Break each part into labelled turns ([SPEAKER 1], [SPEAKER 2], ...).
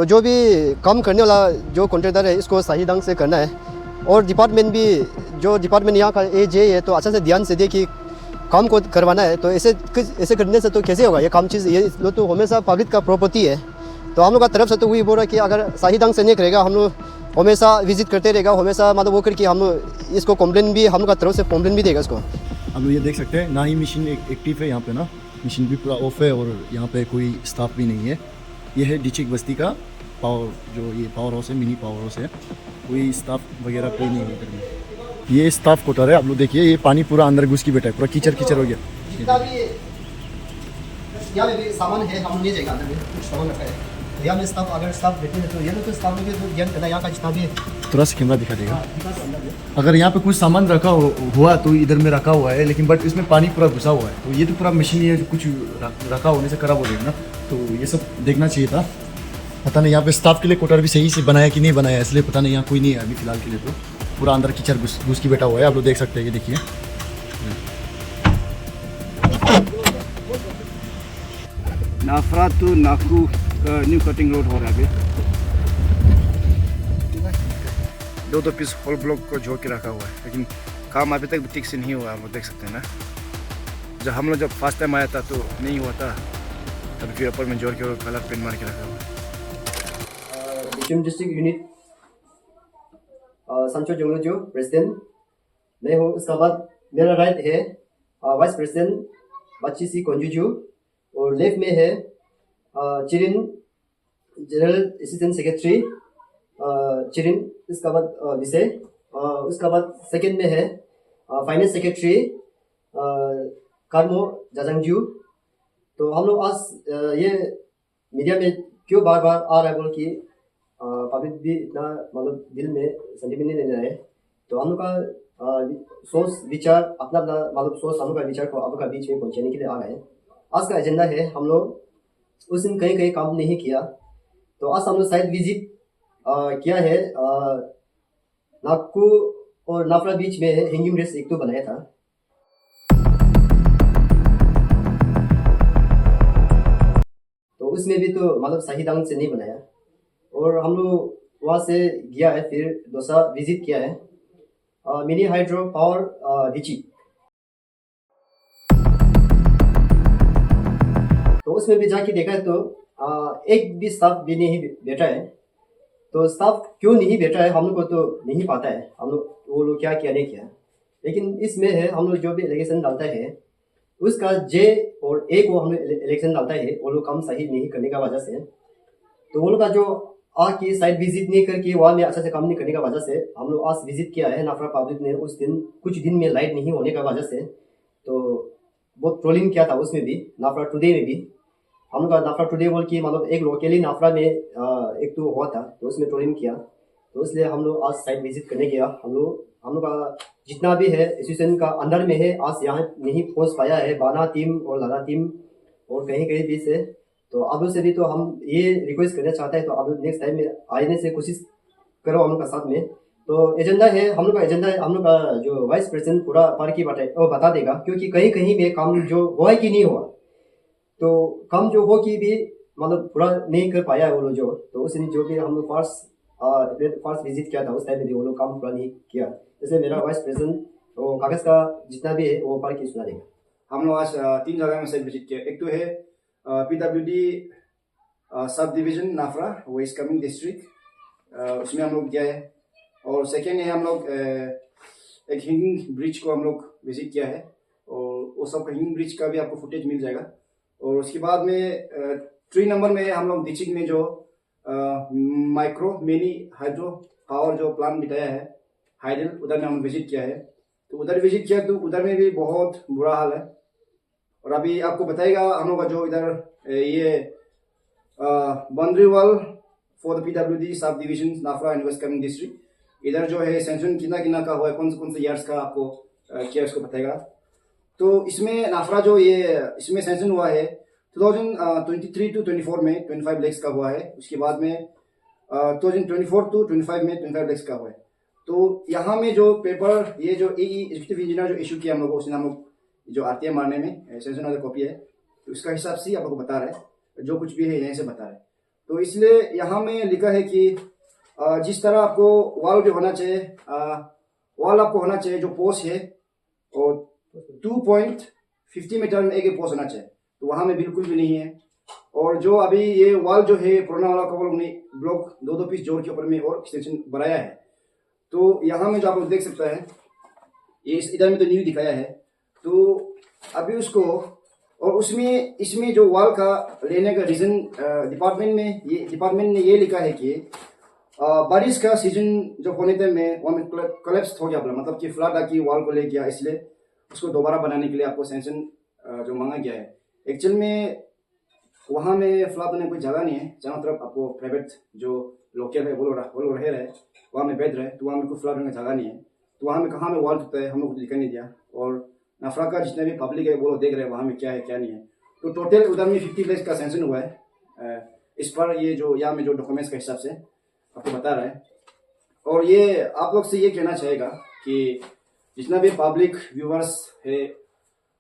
[SPEAKER 1] तो जो भी काम करने वाला जो कॉन्ट्रैक्टर है इसको सही ढंग से करना है। और डिपार्टमेंट भी, जो डिपार्टमेंट यहाँ का AJ है तो अच्छा से ध्यान से दे कि काम को करवाना है। तो ऐसे करने से तो कैसे होगा ये काम चीज़, ये लोग तो हमेशा पब्लिक का प्रॉपर्टी है। तो हम लोग का तरफ से तो वही बोल रहा है कि अगर सही ढंग से नहीं करेगा हम लोग हमेशा विजिट करते रहेगा, हमेशा मतलब वो करके हम लोग इसको कंप्लेन भी, हम लोग का तरफ से कंप्लेन भी देगा इसको।
[SPEAKER 2] आप लोग ये देख सकते हैं ना ही मशीन एक्टिव है यहाँ पे ना, मशीन भी पूरा ऑफ है और यहाँ पे कोई स्टाफ भी नहीं है। ये है डिचिक बस्ती का पावर, जो ये पावर हाउस है, मिनी पावर हाउस है। कोई स्टाफ वगैरह कोई नहीं है इधर में। ये स्टाफ क्वार्टर है, आप लोग देखिए ये पानी पूरा अंदर घुस की बैठा है, पूरा कीचड़ कीचड़ हो गया।
[SPEAKER 1] जितना भी यहाँ में भी सामान है हम ले जाएगा, अंदर में कुछ सामान रखा है। तो यहाँ में स्टाफ, अगर स्टाफ बैठे हैं तो ये लोग तो स्टाफ लोग ध्यान करना, यहाँ का जितना भी
[SPEAKER 2] थोड़ा सा कैमरा दिखा देगा। अगर यहाँ पे कुछ सामान रखा हुआ तो इधर में रखा हुआ है, लेकिन बट इसमें पानी पूरा घुसा हुआ है। तो ये तो पूरा मशीन है, कुछ रखा होने से खराब हो जाएगा ना, तो ये सब देखना चाहिए था। पता नहीं यहाँ पे स्टाफ के लिए क्वार्टर भी सही से बनाया कि नहीं बनाया, इसलिए पता नहीं यहाँ कोई नहीं है अभी फिलहाल के लिए। तो पूरा अंदर कीचड़ घुस की बैठा हुआ है, आप लोग देख सकते हैं, ये देखिए।
[SPEAKER 3] नाफरा टू नाकू का न्यू कटिंग रोड हो रहा है अभी। दो पीस होल ब्लॉक को जोड़ के रखा हुआ है, लेकिन काम अभी तक ठीक से नहीं हुआ। आप देख सकते हैं ना, जब हम लोग जब फर्स्ट टाइम आया था तो नहीं हुआ था, तब फिर ऊपर में जोड़ के और कलर पेंट मार के रखा हुआ है।
[SPEAKER 1] डिस्ट्रिक्ट यूनिट संचो जंगलो प्रेसिडेंट मैं हूँ। उसके बाद मेरा राइट है वाइस प्रेसिडेंट बच्ची सी कोंजूजू, और लेफ्ट में है चिरिन जनरल असिस्टेंट सेक्रेटरी चिरिन। इसका बाद विषय, उसका बाद सेकंड में है फाइनेंस सेक्रेटरी कार्मो जाजंगजू। तो हम लोग आज ये मीडिया में क्यों बार बार आ रहा है बोल कि पब्लिक भी इतना मतलब दिल में संजीवनी नहीं ले रहा है। तो हम लोग का सोच विचार अपना अपना मतलब सोच, हम लोग का विचार को आप लोग का बीच में पहुंचाने के लिए आ रहे हैं। आज का एजेंडा है, हम लोग उस दिन कहीं काम नहीं किया, तो आज हम लोग साइड विजिट किया है। नागकू और नाफरा बीच में हैंगिंग रेस एक तो बनाया था। तो उसमें भी तो मतलब सही ढंग से नहीं बनाया, और हम लोग वहाँ से गया है, फिर दूसरा विजिट किया है मिनी हाइड्रो पावर डिची। तो उसमें भी जाके देखा है तो एक भी स्टाफ भी नहीं बैठा है। तो स्टाफ क्यों नहीं बैठा है हम लोग को तो नहीं पता है, हम लोग वो लोग क्या किया नहीं किया। लेकिन इसमें है हम लोग जो भी इलेक्शन डालता है उसका J और A को हम लोग इलेक्शन डालता है, वो लोग काम सही नहीं करने का वजह से, तो वो लोग का जो आके साइड विजिट नहीं करके वहाँ में अच्छा से काम नहीं करने का वजह से हम लोग आज विजिट किया है। नाफरा पब्लिक ने उस दिन कुछ दिन में लाइट नहीं होने का वजह से तो बहुत ट्रोलिंग किया था। उसमें भी नाफरा टुडे में भी हम लोग का नाफरा टुडे बोल के मतलब एक लोकली नाफरा में एक तो हुआ था, तो उसमें ट्रोलिंग किया। तो इसलिए हम लोग आज साइड विजिट करने गया। हम लोग का जितना भी है एसोसिएशन का अंदर में है, आज यहाँ नहीं पहुँच पाया है बाना टीम और लाना टीम और कहीं कहीं भी से। तो आप लोग से भी तो हम ये रिक्वेस्ट करना चाहते हैं, तो आप लोग नेक्स्ट टाइम में आने से कोशिश करो हम लोग का साथ में। तो एजेंडा है हम लोग का, एजेंडा है हम लोग का जो वाइस प्रेसिडेंट पूरा पार की बता देगा, क्योंकि कहीं कहीं में काम जो हुआ कि नहीं हुआ, तो काम जो हो कि भी मतलब पूरा नहीं कर पाया है वो लोग जो। तो उस दिन जो भी हम लोग फर्स्ट विजिट किया था उस टाइम में भी वो लोग काम पूरा नहीं किया। इसलिए मेरा वाइस प्रेसिडेंट वो कागज का जितना भी है वो पढ़ के सुना देगा।
[SPEAKER 3] हम लोग आज 3 जगह में साइड विजिट किया। एक तो है PWD sub division Nafra west Kameng district, उसमें हम लोग गया है। और सेकेंड है हम लोग एक हैंगिंग ब्रिज को हम लोग विजिट किया है, और वो सब हैंगिंग ब्रिज का भी आपको फुटेज मिल जाएगा। और उसके बाद में 3 नंबर में हम लोग डिचिक में जो माइक्रो मिनी हाइड्रो पावर जो प्लांट बिताया है हाइडल, उधर में हम विजिट किया है। तो उधर विजिट किया तो उधर में भी बहुत बुरा हाल है। और अभी आपको बताएगा हम लोग का जो इधर ये boundary wall for the PWD sub division Nafra and west Kameng district, इधर जो है सेंशन कितना का हुआ है, कौन से ईयर्स का आपको क्या उसको बताएगा। तो इसमें नाफरा जो ये इसमें सेंशन हुआ है 2023 to 24 में 25 lakhs का हुआ है। उसके बाद में 2024 to 25 में 25 lakhs का हुआ है। तो यहाँ में जो पेपर ये जो एग्जीक्यूटिव इंजीनियर जो इशू किया हम लोग को, उसने हम लोग जो RTI मारने में सेंशन वाला कॉपी है, तो उसका हिसाब से आप लोग को बता रहा है, जो कुछ भी है यहीं से बता रहा है। तो इसलिए यहाँ में लिखा है कि जिस तरह आपको वॉल भी होना चाहिए, वॉल आपको होना चाहिए जो पोस्ट है और 2.50 मीटर में एक पोस्ट होना चाहिए, तो वहाँ में बिल्कुल भी नहीं है। और जो अभी ये वॉल जो है पुराना वाला का वो लोग ने ब्लॉक दो पीस जोड़ के ऊपर में और एक्सटेंशन बढ़ाया है। तो यहाँ में जो आप लोग देख सकते हैं, ये इधर में तो न्यू दिखाया है, तो अभी उसको और उसमें इसमें जो वॉल का लेने का रीजन डिपार्टमेंट ने ये लिखा है कि बारिश का सीजन जो होने टाइम में वहाँ में कोलैप्स हो गया, मतलब कि फ्लड आके वॉल को ले गया, इसलिए उसको दोबारा बनाने के लिए आपको सैंक्शन जो मांगा गया है। एक्चुअल में वहाँ में फ्लड होने कोई जगह नहीं है, चारों तरफ आपको प्राइवेट जो लोकल है वो लोग रह रहे, वहाँ में बैठ रहे, तो वहाँ में कोई फ्लड होने की जगह नहीं है। तो वहाँ में कहाँ में वॉल टूटा है हम लोग को दिखाई नहीं दिया, और नाफरा का जितने भी पब्लिक है वो लोग देख रहे हैं वहाँ में क्या है क्या नहीं है। तो टोटल उधर में 50 लाख का सैंक्शन हुआ है इस पर, ये जो यहाँ में जो डॉक्यूमेंट्स के हिसाब से आपको बता रहा है। और ये आप लोग से ये कहना चाहेगा कि जितना भी पब्लिक व्यूवर्स है,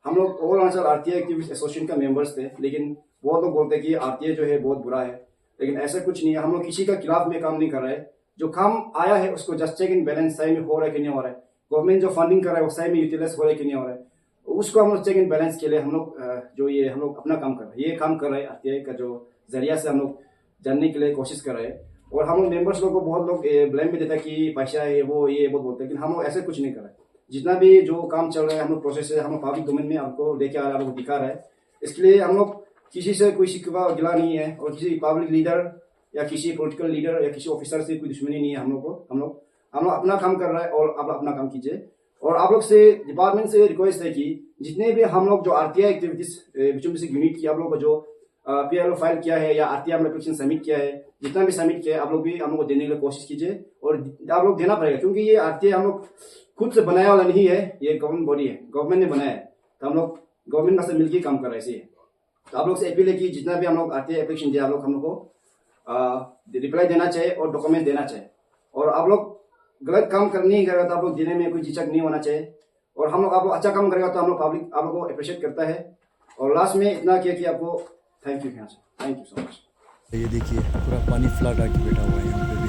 [SPEAKER 3] हम लोग all Arunachal RTI activist association का मेंबर्स थे, लेकिन बहुत लोग बोलते हैं कि आरटीआई जो है बहुत बुरा है, लेकिन ऐसा कुछ नहीं है। हम लोग किसी का खिलाफ में काम नहीं कर रहे हैं, जो काम आया है उसको जस्ट चेक इन बैलेंस सही में हो रहा है कि नहीं हो रहा है, गवर्नमेंट जो फंडिंग कर रहा है वो सही में यूटिलाइज हो रहा है कि नहीं हो रहा है, उसको हम लोग चेक इन बैलेंस के लिए हम लोग जो ये हम लोग अपना काम कर रहे हैं, ये काम कर रहे हैं आरटीआई का जो जरिया से हम लोग जानने के लिए कोशिश कर रहे हैं। और हम लोग मेंबर्स लोग को बहुत लोग ब्लेम भी देता है कि पैसा है वो ये बहुत बोलते हैं, लेकिन हम लोग ऐसे कुछ नहीं कर रहे। जितना भी जो काम चल रहा है हम लोग प्रोसेस है, हम लोग पब्लिक डोमेन में आपको लेके आ रहा है, आपको दिखा रहा है। इसके लिए हम लोग किसी से कोई शिकवा गिला नहीं है, और किसी पब्लिक लीडर या किसी पॉलिटिकल लीडर या किसी ऑफिसर से कोई दुश्मनी नहीं है हम लोग को। हम लोग अपना काम कर रहा है और आप अपना काम कीजिए। और आप लोग से डिपार्टमेंट से रिक्वेस्ट है कि जितने भी हम लोग जो आरटीआई एक्टिविटीज बिचुम से यूनिट की आप लोग को जो पीआरओ फाइल किया है या आरटीआई एप्लीकेशन सबमिट किया है, जितना भी सबमिट किया है आप लोग भी हम लोग को देने के लिए कोशिश कीजिए। और आप लोग देना पड़ेगा, क्योंकि ये आरटीआई हम लोग खुद से बनाया वाला नहीं है, ये गवर्नमेंट बॉडी है, गवर्नमेंट ने बनाया है, तो हम लोग गवर्नमेंट से मिलकर काम कर रहे हैं इसे। तो आप लोग से अपील है कि जितना भी हम लोग आरटीआई एप्लीकेशन दिया, आप लोग हम लोग को रिप्लाई देना चाहिए और डॉक्यूमेंट देना चाहिए। और आप लोग गलत काम नहीं करेगा तो आप लोग देने में कोई झिझक नहीं होना चाहिए। और हम लोग आप लोग अच्छा काम करेगा तो हम लोग पब्लिक आप लोग को अप्रिशिएट करता है। और लास्ट में इतना किया कि आपको थैंक यू सो मच।
[SPEAKER 2] ये देखिए पूरा पानी फ्लड आके बैठा हुआ है यहाँ पे।